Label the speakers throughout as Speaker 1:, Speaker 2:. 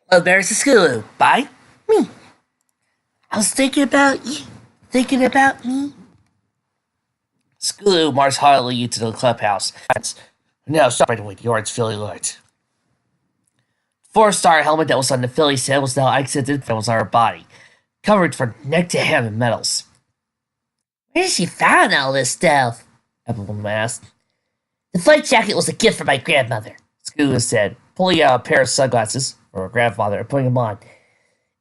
Speaker 1: Well, there's the Scootaloo. By me. I was thinking about you. Thinking about me. Scootaloo marched haughtily into the clubhouse. Now stopping with yards Philly light. The four-star helmet that was on the Philly's head was now accented and was on her body, covered from neck to hem in medals. Where did she find all this stuff? Everyone asked. The flight jacket was a gift from my grandmother, Scootaloo said, pulling out a pair of sunglasses for her grandfather and putting them on.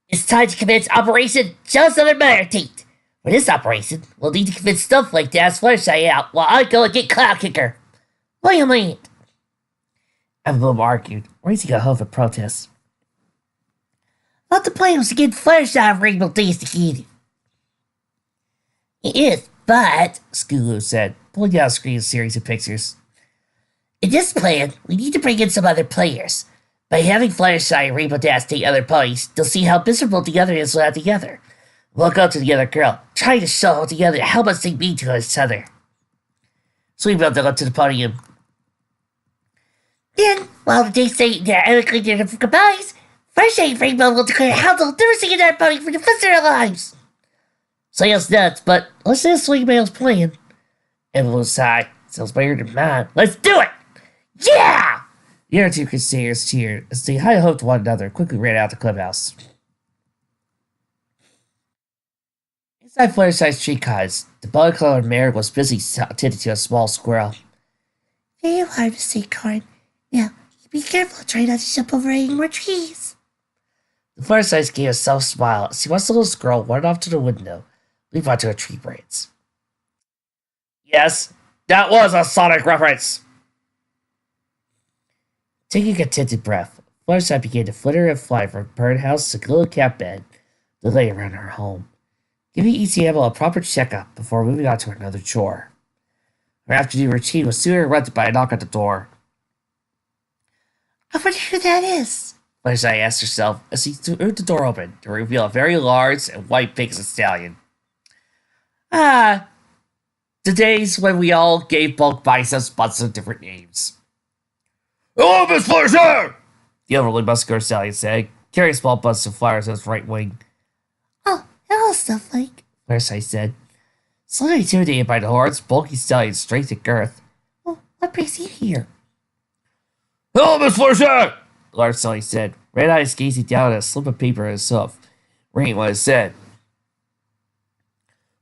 Speaker 1: It's time to commence Operation Just Another Mother Date. For this operation, we'll need to convince stuff like Dad's Fluttershy out while I go and get Cloud Kicker. What do you mean? Everyone argued, raising a huff of protest. I thought the plan was to get Fluttershy and Rainbow Days together. It is, but, Scootaloo said, pulling out a screen of series of pictures. In this plan, we need to bring in some other players. By having Fluttershy and Rainbow Dash date other ponies, they'll see how miserable the other is without together. We'll go to the other girl, trying to show together how much they mean to each other. Sweetbell dug up to the podium. Then, while the dates say they're amicably different goodbyes, Fluttershy and Rainbow will declare how they'll never see another pony for the rest of their lives. Sounds nuts, but listen to Sweetbell's plan. Everyone sighed. Sounds better than mine. Let's do it! Yeah! The other two crusaders cheered as they high hoped one another and quickly ran out the clubhouse. Inside Fluttershy's tree cottage, the bug-colored mare was busy tending to a small squirrel. Very hard to see, Corn. Now, be careful, try not to jump over any more trees. The Fluttershy gave a soft smile as he watched the little squirrel run off to the window, leap onto a tree branch. Yes, that was a Sonic reference! Taking a contented breath, Fluttershy began to flitter and fly from birdhouse to little cat bed that lay around her home, giving each animal a proper checkup before moving on to another chore. Her afternoon routine was soon interrupted by a knock at the door. I wonder who that is, Fluttershy asked herself as she threw the door open to reveal a very large and white Pegasus stallion. The days when we all gave bulk biceps bunches of different names. Hello, Miss Fluttershy! The overly muscular stallion said, carrying a small bunch of flowers on his right wing. Oh, hello, Snowflake, Fluttershy said. Slightly intimidated by the horde's bulky stallion's strength and girth. Well, what brings you here? Hello, Miss Fluttershy! The large stallion said, red eyes gazing down at a slip of paper in his hoof, reading what it said.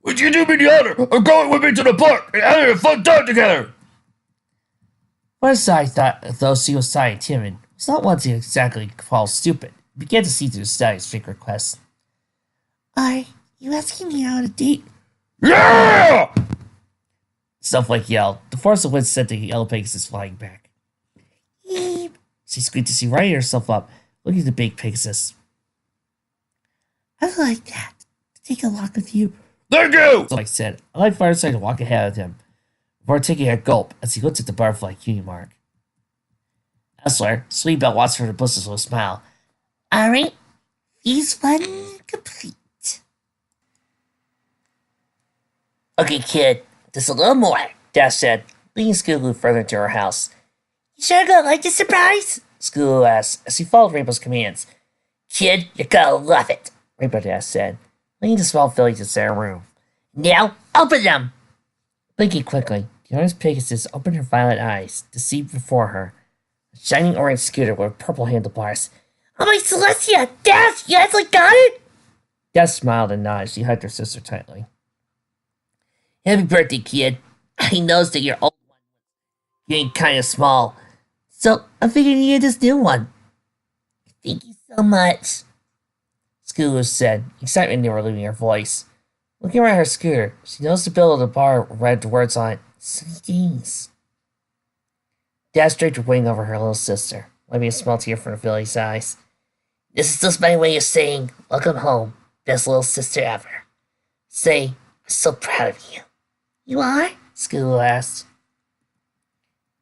Speaker 1: Would you do me the honor of going with me to the park and having a fun time together? Fluttershy thought, though she was shy and timid, was not one to exactly fall stupid, and began to see through the stallion's fake request. Are you asking me out on a date? Yeah! Snowflake yelled. The force of wind sent the yellow Pegasus flying back. Eep. She squeaked as she righted herself up, looking at the big Pegasus. I'd like that. To take a walk with you. Thank you! Like said, I like Fluttershy to walk ahead of him, before taking a gulp as he looked at the butterfly cutie mark. Elsewhere, Sweetbell watched her to Bliss with a smile. Alright, phase one complete. Okay, kid, just a little more, Dash said, leading Scootaloo further into her house. You sure gonna like this surprise? Scootaloo asked as he followed Rainbow's commands. Kid, you're gonna love it, Rainbow Dash said, leading the small filly to their room. Now, open them! Blinking quickly, the honest Pegasus opened her violet eyes to see before her a shining orange scooter with purple handlebars. Oh, my Celestia! Dash, you actually got it? Dash smiled and nodded as she hugged her sister tightly. Happy birthday, kid. I noticed that your old one was getting kind of small, so I figured you get this new one. Thank you so much, Scootaloo said, excitement never leaving her voice. Looking around her scooter, she noticed the bill of the bar read the words on it, Sunny Days. Dash draped her wing over her little sister, wiping a small tear from her filly's eyes. This is just my way of saying, welcome home, best little sister ever. Say, I'm so proud of you. You are? Scootaloo asked.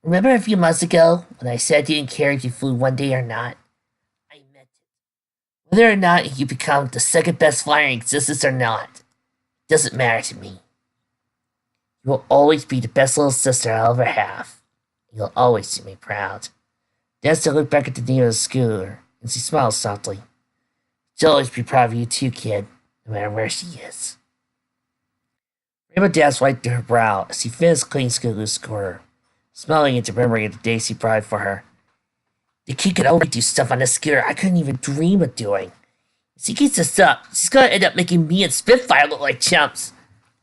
Speaker 1: Remember a few months ago when I said I didn't care if you flew one day or not? I meant it. Whether or not you become the second best flyer in existence or not, doesn't matter to me. You will always be the best little sister I'll ever have. You'll always do me proud. Dash looked back at the name of the scooter and she smiles softly. She'll always be proud of you too, kid, no matter where she is. Rainbow Dash wiped her brow as he finished cleaning Scootaloo's scooter, smiling into memory of the days he brought for her. The kid could always do stuff on the scooter I couldn't even dream of doing. If she keeps this up, she's gonna end up making me and Spitfire look like chumps.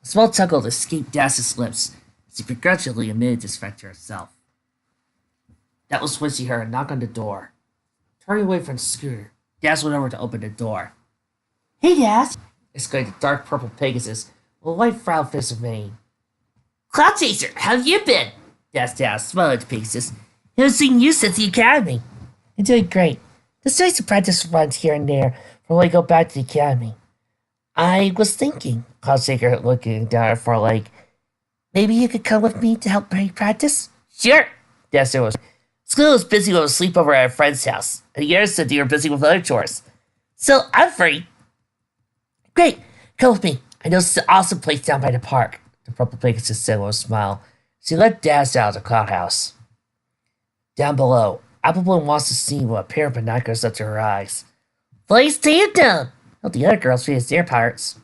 Speaker 1: A small chuckle escaped Dash's lips as she begrudgingly admitted this fact to herself. That was when she heard a knock on the door. Turning away from the scooter, Dash went over to open the door. "Hey, Dash!" exclaimed the dark purple Pegasus with a white frown fist of mane. "Cloud Chaser, how have you been?" Dash, smiling at the Pegasus. "Haven't seen you since the academy." "I'm doing great. Just doing some practice runs here and there before I go back to the academy." "I was thinking," Cloud Shaker looking down at her like, "maybe you could come with me to help me practice?" "Sure," Dash was. "School was busy with a sleepover at a friend's house, and the others said you were busy with other chores. So I'm free." "Great, come with me. I know it's an awesome place down by the park," the purple Pegasus said with a smile. She led Dash out of the cloud house. Down below, Apple Bloom wants to see with a pair of binoculars up to her eyes. "Please stand down," helped the other girls face their pirates.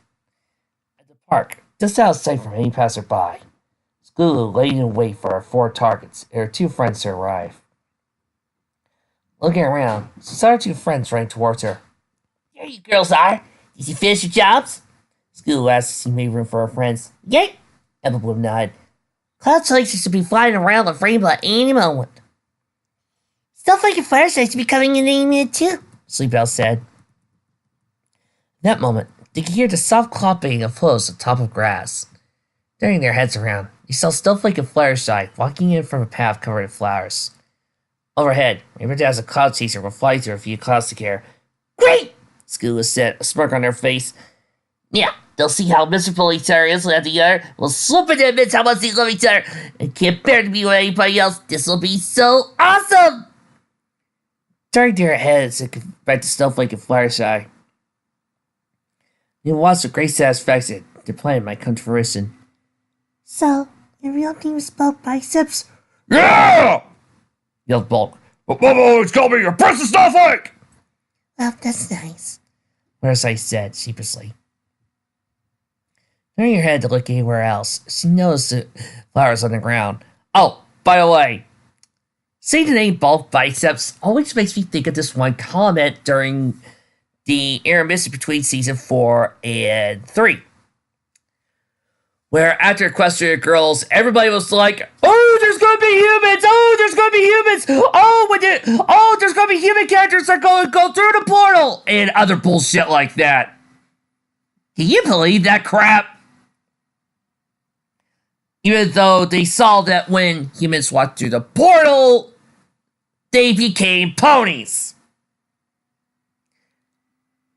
Speaker 1: At the park, just out of sight from any passerby, Scootaloo laid in wait for her 4 targets and her 2 friends to arrive. Looking around, she saw her 2 friends running towards her. "Here you girls are. Did you finish your jobs?" Scootaloo asked as she made room for her friends. "Yep," Apple Bloom nodded. "Cloud Chaser should be flying around with Rainbow at any moment." "Stuff like your Fireside should be coming in any minute too," Sleepbell said. In that moment, they could hear the soft clopping of hooves on top of grass. Turning their heads around, they saw Snowflake and Fluttershy walking in from a path covered in flowers. Overhead, Rainbow Dash and Cloud Chaser were flying through a few clouds together. "Great!" Scootaloo said, a smirk on her face. "Yeah, they'll see how miserable each other is at the other. We'll slip into admit how much they love each other and can't bear to be with anybody else. This'll be so awesome!" Turning their heads back to Snowflake and Fluttershy. They watched with great satisfaction. Their plan might come to fruition. "So, your real name is Bulk Biceps?"
Speaker 2: "Yeah!"
Speaker 1: yelled Bulk.
Speaker 2: "But Mama always called me your Princess Snowflake!"
Speaker 1: "Well, that's nice," Fluttershy said sheepishly. Turning her head to look anywhere else, she noticed the flowers on the ground. "Oh, by the way, saying the name Bulk Biceps always makes me think of this one comment during the intermission between season 4 and 3. Where after Equestria Girls, everybody was like, "Oh, there's gonna be humans! Oh, there's gonna be humans! Oh, there's gonna be human characters that go through the portal!" And other bullshit like that. Can you believe that crap? Even though they saw that when humans walked through the portal, they became ponies.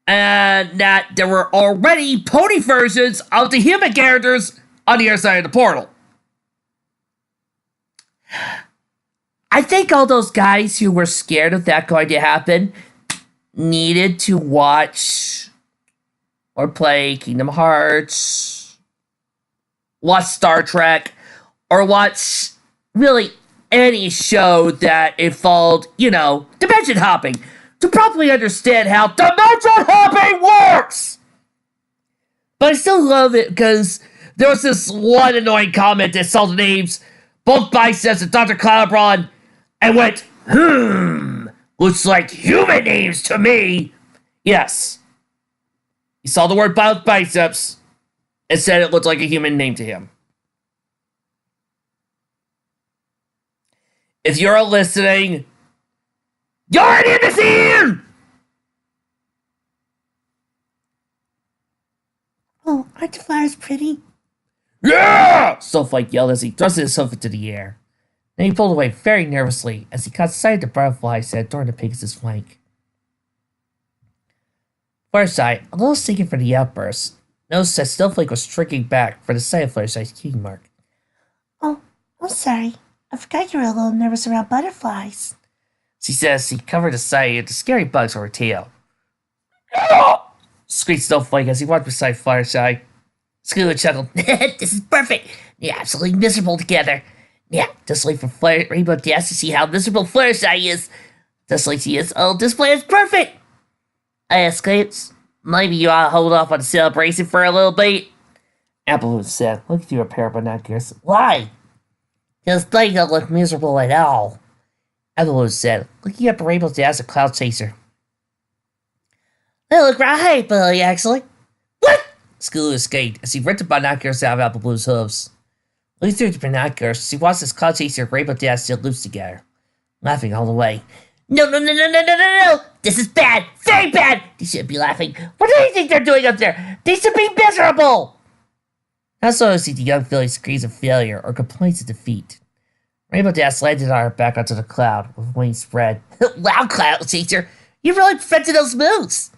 Speaker 1: And that there were already pony versions of the human characters on the other side of the portal. I think all those guys who were scared of that going to happen needed to watch or play Kingdom Hearts, watch Star Trek, or watch really any show that involved, dimension hopping, to properly understand how dimension hopping works! But I still love it because there was this one annoying comment that saw the names Bulk Biceps and Dr. Cloudbron and went, looks like human names to me. Yes. He saw the word Bulk Biceps and said it looked like a human name to him. If you're listening, you're in the scene! "Oh, aren't the flowers pretty?"
Speaker 2: "Yeah!"
Speaker 1: Snowflake yelled as he thrusted himself into the air. Then he pulled away very nervously as he caught sight of the butterflies that adorned the Pegasus' flank. Fluttershy, a little shaken for the outburst, noticed that Snowflake was shrinking back for the sight of Fluttershy's cutie mark. "Oh, I'm sorry. I forgot you were a little nervous around butterflies," she said as she covered the sight of the scary bugs on her tail.
Speaker 2: "Ah!"
Speaker 1: Screeched Snowflake as he walked beside Fluttershy. Scootaloo chuckled. "This is perfect. You're absolutely miserable together. Yeah, just wait for Rainbow Dash to see how miserable Fluttershy is. Just like she is. Oh, this plan is perfect! I exclaimed. Maybe you ought to hold off on the celebration for a little bit. Applewood said, looking through a pair of binoculars. Why? Because they don't look miserable at all. Applewood said, looking up Rainbow Dash, a cloud chaser. They look right happy, actually. What? Scootaloo escaped as he ripped the binoculars out of Appleblue's hooves. Looking through the binoculars, he watched his cloud chaser and Rainbow Dash still loose together, laughing all the way. No. This is bad. Very bad. They shouldn't be laughing. What do you think they're doing up there? They should be miserable. Not so to see the young filly screams of failure or complaints of defeat. Rainbow Dash landed on her back onto the cloud with wings spread. Wow, Cloud Chaser, you really perfected those moves.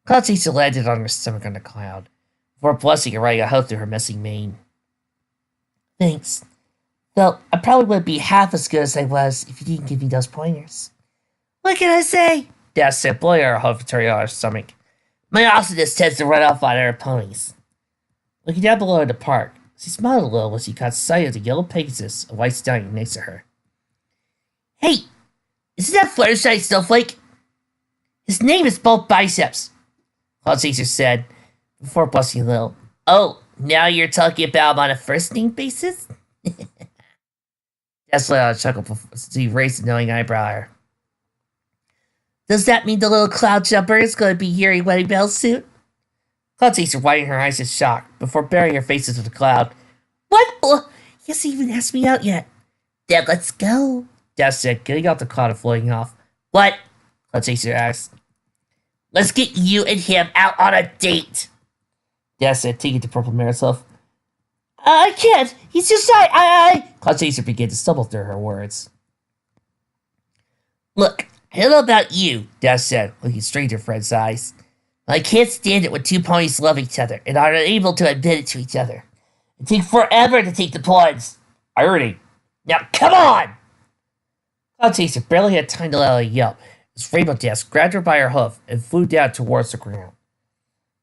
Speaker 1: Cloud Chaser landed on her stomach on the cloud, before blessing and running a hoe through her messy mane. Thanks. Though I probably wouldn't be half as good as I was if you didn't give me those pointers. What can I say? Dash said, blowing her hovertory on her stomach. My awesomeness tends to run off on her ponies. Looking down below in the park, she smiled a little when she caught sight of the yellow Pegasus, a white stallion next to her. Hey, isn't that Fluttershy Snowflake? His name is Both Biceps, Cloud Chaser said, before blushing a little. Oh, now you're talking about him on a first-name basis? Dash let out a chuckle before he raised a knowing eyebrow at her. Does that mean the little cloud jumper is going to be here in Wedding Bell soon? Cloud Chaser widened her eyes in shock before burying her face into the cloud. What? Oh, he hasn't even asked me out yet. Then let's go, Dash said, getting out the cloud and floating off. What? Cloud Chaser asked. Let's get you and him out on a date, Dash said, taking the purple mare's hoof. I can't. He's just shy. Cloud Chaser began to stumble through her words. Look, I don't know about you, Dash said, looking straight into her friend's eyes. I can't stand it when two ponies love each other and are unable to admit it to each other. It takes forever to take the points. Irony. Now come on! Cloud Chaser barely had time to let out a yelp as Rainbow Dash grabbed her by her hoof and flew down towards the ground.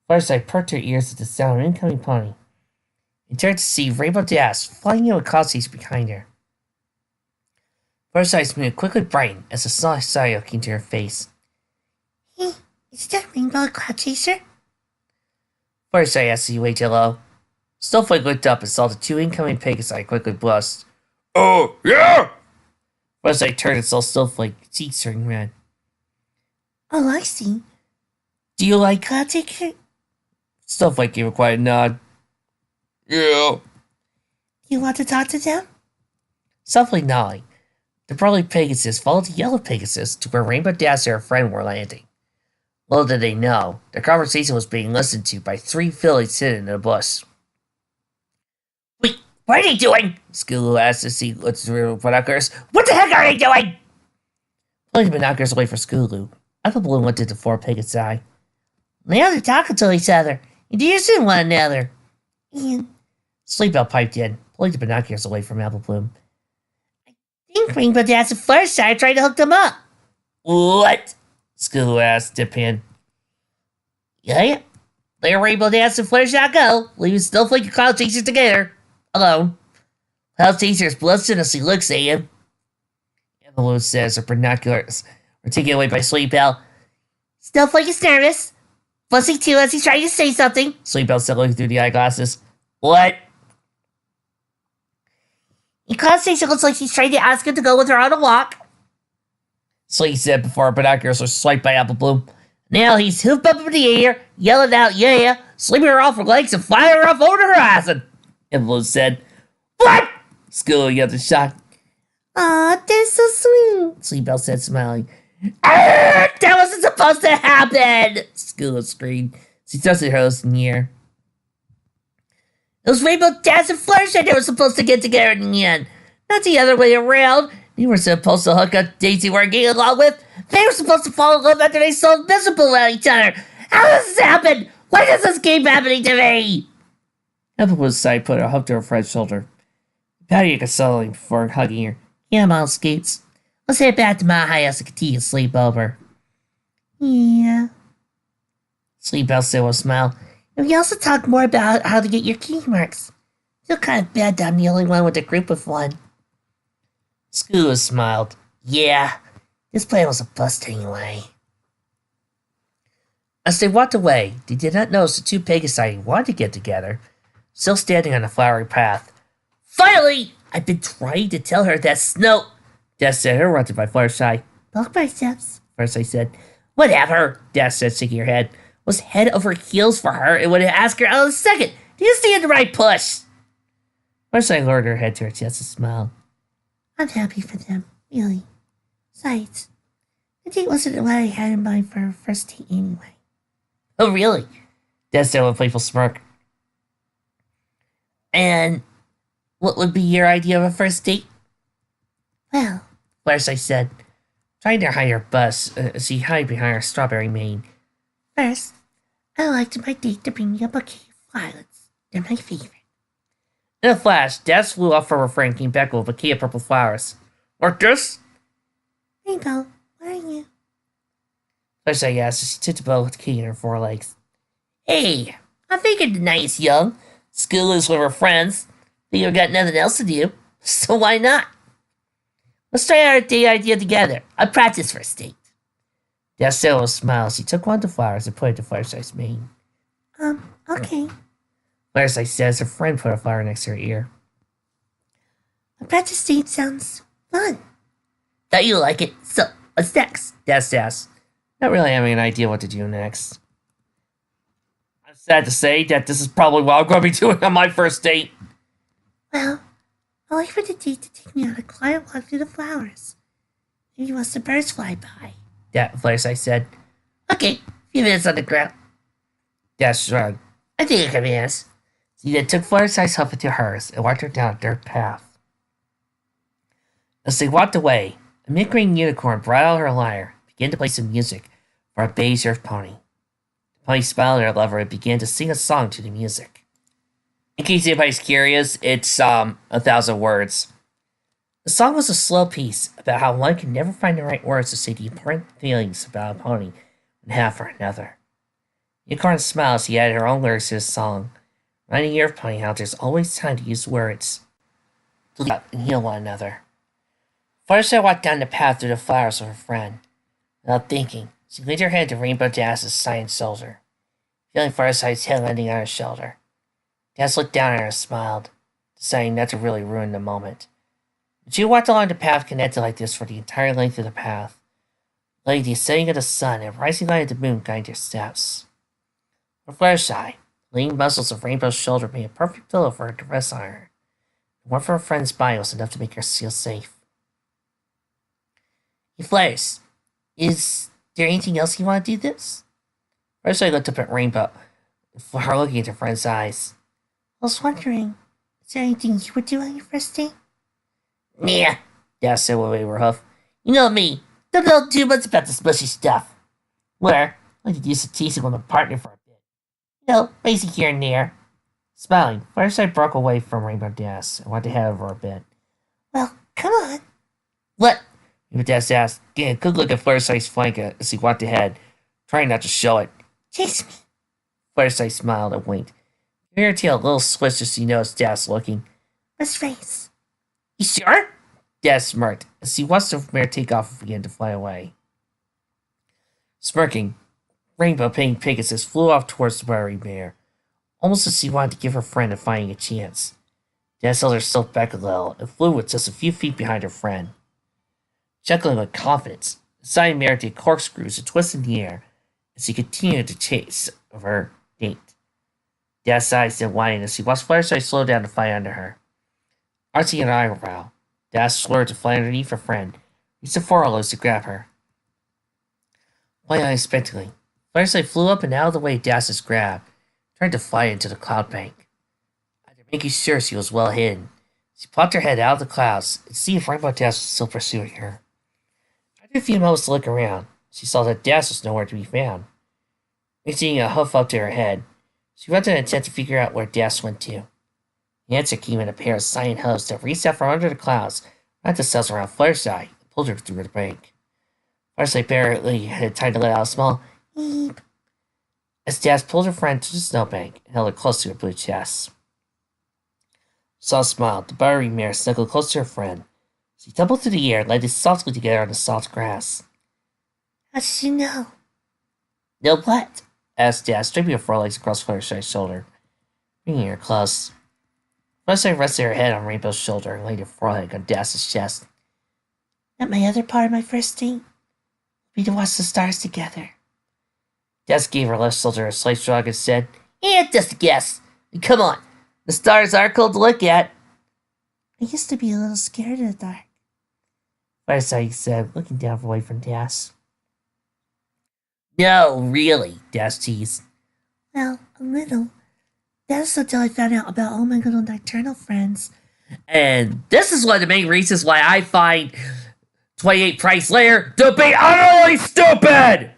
Speaker 1: Fluttershy perked her ears at the sound of an incoming pony and turned to see Rainbow Dash flying in with Cloud Chaser behind her. Fluttershy's mood quickly brightened as a soft smile came to her face. Hey, is that Rainbow Cloud Chaser? Fluttershy asked as he waved hello. Snowflake looked up and saw the two incoming Pegasi quickly blushed.
Speaker 2: Oh, yeah!
Speaker 1: Fluttershy turned and saw Snowflake, cheeks turning red. Oh, I see. Do you like Cloud Chaser? Snowflake gave a quiet nod.
Speaker 2: Yeah.
Speaker 1: You want to talk to them? Softly nodding, the burly Pegasus followed the yellow Pegasus to where Rainbow Dash and her friend were landing. Little did they know, their conversation was being listened to by three fillies sitting in a bush. Wait, what are they doing? Scootaloo asked as he looked through binoculars. What the heck are they doing? Pulling the binoculars away from Scootaloo, Appleblue went to the four Pegasi. Now they're talking to each other, introducing one another. And Sleepbell piped in, pulling the binoculars away from Applebloom. I think Rainbow Dash and Fluttershy tried to hook them up. What? Scootaloo asked, Dippan. Yeah. There Rainbow Dash and Fluttershy go, leaving Snowflake and Cloud Chaser together. Alone. Cloud Chaser is blushing as he looks at him. Applebloom says her binoculars were taken away by Sleepbell. Snowflake is nervous. Blushing too as he's trying to say something. Sleepbell said, looking through the eyeglasses. What? And Cloud Chaser looks like she's trying to ask him to go with her on a walk. Sleep said before her binoculars were swiped by Applebloom. Now he's hoofed up in the air, yelling out, yeah, sweeping her off her legs and flying her off over the horizon. Applebloom said, What? Scootaloo yelled in shock. Aw, that's so sweet, Sleepbell said, smiling. That wasn't supposed to happen! Scootaloo screamed. She dusted her nose in the air. It was Rainbow Dash and Fluttershy that were supposed to get together in the end. Not the other way around. They were supposed to hook up Daisy we're getting along with. They were supposed to fall in love after they saw visible at each other. How does this happen? Why does this keep happening to me? Applewood's side put her hook to her friend's shoulder, patting her consoling before hugging her. Yeah, Mom Scoots. Let's head back to my house and continue to sleep over. Yeah. Sleepbell said with a smile. And we also talked more about how to get your key marks. Feel kind of bad that I'm the only one with a group of one. Scootaloo smiled. Yeah, This plan was a bust anyway. As they walked away, they did not notice the two Pegasi wanted to get together, still standing on the flowery path. Finally! I've been trying to tell her that Snow... Dad said, interrupted by Fluttershy. Bulk biceps, Fluttershy said. Whatever, Dad said, shaking her head. Was head over heels for her and would have asked her out in a second. Do you stand the right push? Fluttershy lowered her head to her chest and smiled. I'm happy for them, really. Besides, the date wasn't what I had in mind for our first date anyway. Oh, really? Dad said with a playful smirk. And what would be your idea of a first date? Well, Fluttershy said, trying to hide her buzz as she hid behind her strawberry mane. First, I'd like my date to bring me a bouquet of violets. They're my favorite. In a flash, Dad flew off from her friend and came back with a bouquet of purple flowers. Like this? Rainbow, where are you? Fluttershy asked as she took the bow with the key in her forelegs. Hey, I'm thinking tonight's young. School is with her friends. We've got nothing else to do, so why not? Let's try our date idea together. I practice first date. Dad said with a smile as he took one of the flowers and put it to Fluttershy's mane. Okay. Fluttershy said as her friend put a flower next to her ear. A practice date sounds fun. Thought you like it. So, what's next? Dad asked, not really having an idea what to do next. I'm sad to say that this is probably what I'm going to be doing on my first date. Well, I'll wait for the date to take me on a quiet walk through the flowers. Maybe once the birds fly by. Dad, Fluttershy said. Okay, a few minutes on the ground. Dad shrugged. I think I can manage. He then took Fluttershy's hoof into hers and walked her down a dirt path. As they walked away, a mint-green unicorn brought out her lyre and began to play some music for a beige earth pony. The pony smiled at her lover and began to sing a song to the music. In case anybody's curious, it's 1,000 words. The song was a slow piece about how one can never find the right words to say the important feelings about a pony one have for another. Unicorn smiled as he added her own lyrics to his song, reminding the earth pony how there's always time to use words to lead up and heal one another. Fluttershy walked down the path through the flowers with her friend. Without thinking, she leaned her head to Rainbow Dazz's side shoulder, feeling Fluttershy's head landing on her shoulder. Daz looked down at her and smiled, deciding not to really ruin the moment. But she walked along the path connected like this for the entire length of the path, letting the setting of the sun and rising light of the moon guide their steps. For Fluttershy, the lean muscles of Rainbow's shoulder made a perfect pillow for her to rest on her, and one for her friend's body was enough to make her feel safe. Hey, Flutters, is there anything else you want to do this? Fluttershy looked up at Rainbow, her looking into her friend's eyes. I was wondering, is there anything you would do on your first date? Nah, Daz said with a wave of her hoof. You know me, don't know too much about this mushy stuff. Where, I could use some teasing with my partner for a bit. You know, basic here and there. Smiling, Fluttershy broke away from Rainbow Daz and went ahead of her a bit. Well, come on. What? Rainbow Daz asked, getting a good look at Fluttershy's flank as he walked ahead, trying not to show it. Chase me. Fluttershy smiled and winked. Giving her tail a little switch as she noticed Daz looking. Let's race. You sure? Daz smirked as he watched the mare take off and began to fly away. Smirking, Rainbow Pink Pegasus flew off towards the wiry mare, almost as she wanted to give her friend a fighting a chance. Daz held herself back a little and flew with just a few feet behind her friend. Chuckling with confidence, the side mare did corkscrews and twists in the air as he continued to chase of her date. Daz sighed and whined as he watched Fluttershy slow down to fly under her. Arching an eyebrow, Daz slurred to fly underneath her friend, reached the forellows to grab her. Quite unexpectedly, Fluttershy flew up and out of the way Daz's grab, trying to fly into the cloud bank. After making sure she was well hidden, she popped her head out of the clouds and see if Rainbow Daz was still pursuing her. After a few moments to look around, she saw that Daz was nowhere to be found. Reaching a hoof up to her head, she went in an attempt to figure out where Daz went to. The answer came in a pair of silent hooves that reached out from under the clouds, wrapped themselves around Fluttershy, and pulled her through the bank. Fluttershy barely had time to let out a small eep as Daz pulled her friend to the snowbank and held her close to her blue chest. Saw smiled, the buttery mare snuggled close to her friend. She tumbled through the air and landed softly together on the soft grass. How did you know? Know what? Asked Dad, stripping her forelegs across Fluttershy's shoulder, bringing her close. Fluttershy rested her head on Rainbow's shoulder and laid her foreleg on Das's chest. That my other part of my first date will be to watch the stars together. Das gave her left shoulder a slight shrug and said, "Yeah, just a guess. Come on, the stars are cool to look at." I used to be a little scared of the dark, Fluttershy said, looking down away from Das. No, really, Das teased. Well, a little. That's until I found out about all my little nocturnal friends. And this is one of the main reasons why I find 28 Price Layer to be utterly stupid!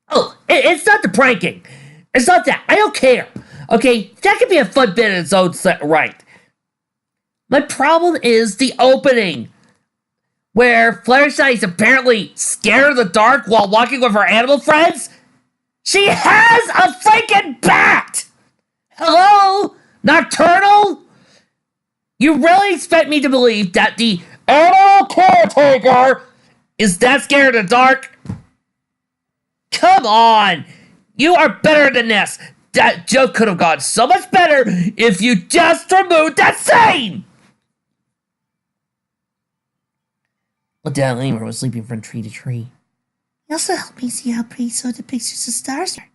Speaker 1: Oh, it's not the pranking. It's not that. I don't care. Okay, that could be a fun bit in its own right. My problem is the opening, where Fluttershy is apparently scared of the dark while walking with her animal friends. She has a freaking bat! Hello? Nocturnal? You really expect me to believe that the animal caretaker is that scared of the dark? Come on! You are better than this! That joke could have gone so much better if you just removed that scene! Lieutenant Lemur was leaping from tree to tree. He also helped me see how pretty some of the pictures of stars are,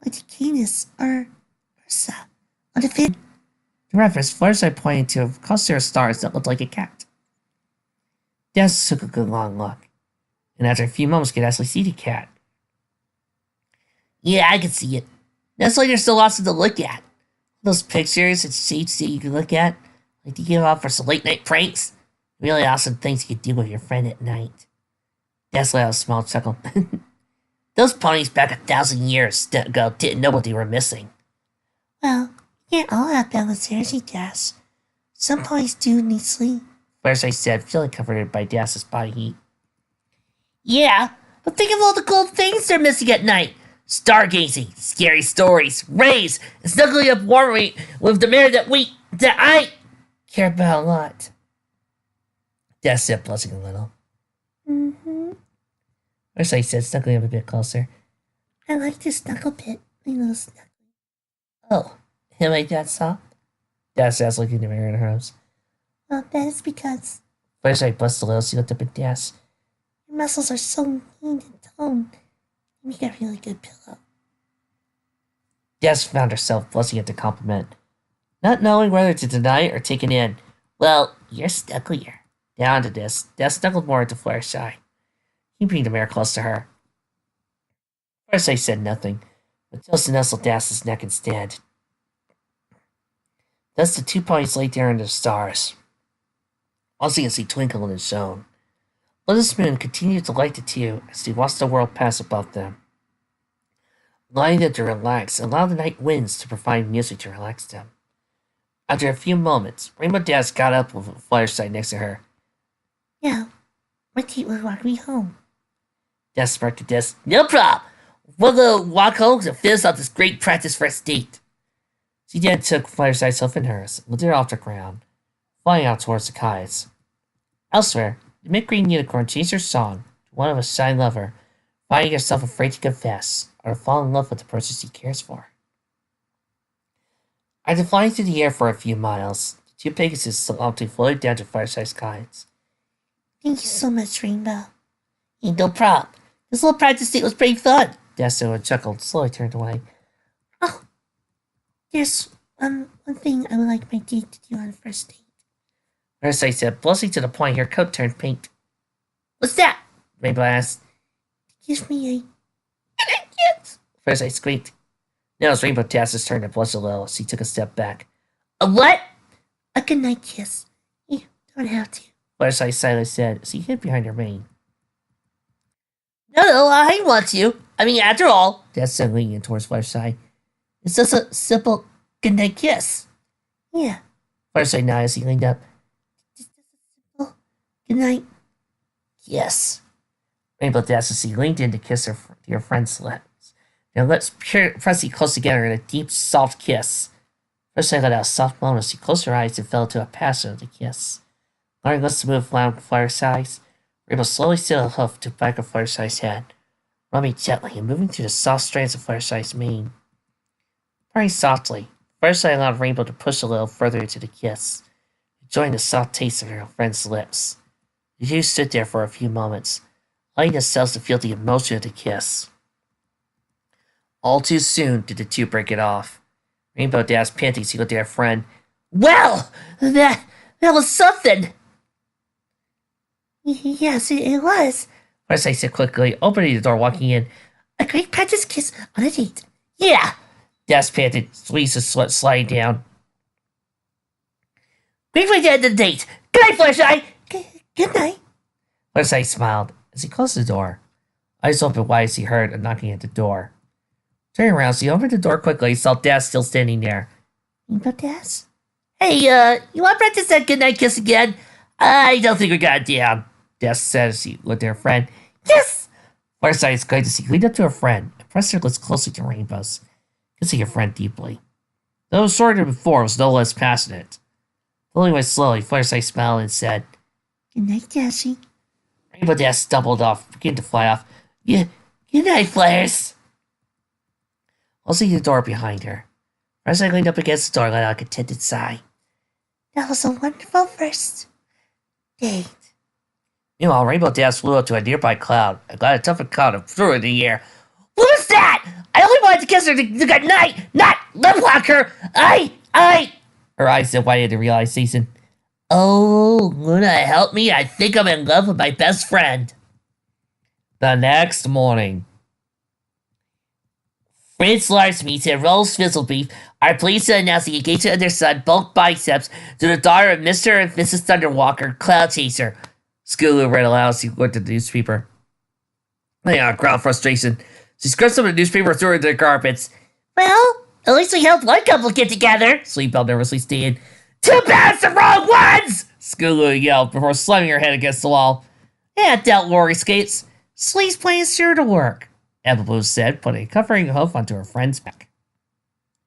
Speaker 1: like the Canis or Ursa on the fin. The reference Fluttershy pointed to a cluster of stars that looked like a cat. Des took a good long look, and after a few moments could actually see the cat. Yeah, I can see it. That's why there's still lots to look at. Those pictures and shapes that you can look at, like to give off for some late night pranks. Really awesome things you could do with your friend at night. That's let out a small chuckle. Those ponies back 1,000 years ago didn't know what they were missing. Well, you can't all have balanced energy, Das. Some ponies do need sleep, Fluttershy said, feeling comforted by Das's body heat. Yeah, but think of all the cool things they're missing at night. Stargazing, scary stories, rays, and snuggling up warmly with the mare that I care about a lot. Das said, blushing a little. Mm-hmm. Fluttershy said, snuggling up a bit closer. I like to snuggle bit, my little snuggle. Oh, am I that soft? Das asked, looking in the mirror in her eyes. Well, that is because... Fluttershy blushed a little. She looked up at Das. Your muscles are so lean and toned. You make a really good pillow. Das found herself blushing at the compliment, not knowing whether to deny it or take it in. Well, you're snugglier. Down to this, Das snuggled more into Fluttershy, keeping the mare close to her. Fluttershy said nothing, but chose to nestle Das's neck instead. Thus the 2 ponies lay there under the stars, watching as they twinkled and shone. Lotus Moon continued to light the 2 as they watched the world pass above them, allowing them to relax and allow the night winds to provide music to relax them. After a few moments, Rainbow Dash got up with Fluttershy next to her. Yeah, my date will walk me home. Dash sparked at Des. No problem. We'll walk home to finish off this great practice first date. She then took Fluttershy's hoof in hers, lifted her off the ground, flying out towards the kites. Elsewhere, the mid-green unicorn changed her song to one of a shy lover, finding herself afraid to confess or to fall in love with the person she cares for. After flying through the air for a few miles, the 2 Pegasus softly floated down to Fluttershy's kites. Thank you so much, Rainbow. Ain't no problem. This little practice date was pretty fun. Dasso chuckled, slowly turned away. Oh, there's one thing I would like my date to do on the first date. Fluttershy said, blushing to the point her coat turned pink. What's that? Rainbow asked. Give me a kiss. Fluttershy squeaked. Now it was Rainbow Dass's turn to blush a little as she took a step back. A what? A goodnight kiss. You don't have to. Fluttershy silently said as he hid behind her mane. No, I want to. I mean, after all, Dass said, leaning in towards Fluttershy. It's just a simple goodnight kiss. Yeah. Fluttershy nodded as he leaned up. Just a simple goodnight kiss. Rainbow Dash as he leaned in to kiss her friend's lips. Their lips pressing close together in a deep, soft kiss. Fluttershy let out a soft moan as she closed her eyes and fell into a passion of the kiss. Learning less to move around Fluttershy's, Rainbow slowly set a hoof to the back of Fluttershy's head, rubbing gently and moving through the soft strands of Fluttershy's mane. Very softly, Fluttershy allowed Rainbow to push a little further into the kiss, enjoying the soft taste of her friend's lips. The two stood there for a few moments, allowing themselves to feel the emotion of the kiss. All too soon did the two break it off. Rainbow Dash panting to go to her friend. Well, that was something! Yes, it was. Fluttershy said quickly, opening the door, walking in. A great practice kiss on a date. Yeah! Dash panted, squeezed his sweat sliding down. Great way to end the date! Good night, Fluttershy! Good night. Fluttershy smiled as he closed the door. Eyes open wide as he heard a knocking at the door. Turning around, as he opened the door quickly, he saw Dash still standing there. Rainbow Dash? Hey, you want to practice that goodnight kiss again? I don't think we got it down, Dash said as he looked at her friend. Yes! Fluttershy is glad to see. Leaned up to her friend and pressed her lips closely to Rainbow's, kissing her friend deeply. Though it was shorter than before, it was no less passionate. Pulling away slowly, Fluttershy smiled and said, Good night, Dashie. Rainbow Dash stumbled off, beginning to fly off. Good night, Flares. Closing the door behind her, Fluttershy leaned up against the door and let out a contented sigh. That was a wonderful first date. Meanwhile, Rainbow Dash flew up to a nearby cloud and got a tough cloud and threw it in the air. What was that? I only wanted to kiss her to good night, not lip lock her. Her eyes said wide in realization. Oh, Luna, help me. I think I'm in love with my best friend. The next morning, Fritz Larsemeat and Rose Fizzlebeef are pleased to announce the engagement of their son, Bulk Biceps, to the daughter of Mr. and Mrs. Thunderwalker, Cloud Chaser. Scootaloo read aloud as he looked at the newspaper. Ground frustration. She scrunched up the newspaper and threw it into the carpets. Well, at least we helped one couple get together, Sleepbell nervously stated. Too bad it's the wrong ones! Scootaloo yelled before slamming her head against the wall. Don't worry, Skates. Slee's plan is sure to work, Ebba said, putting a covering hoof onto her friend's back.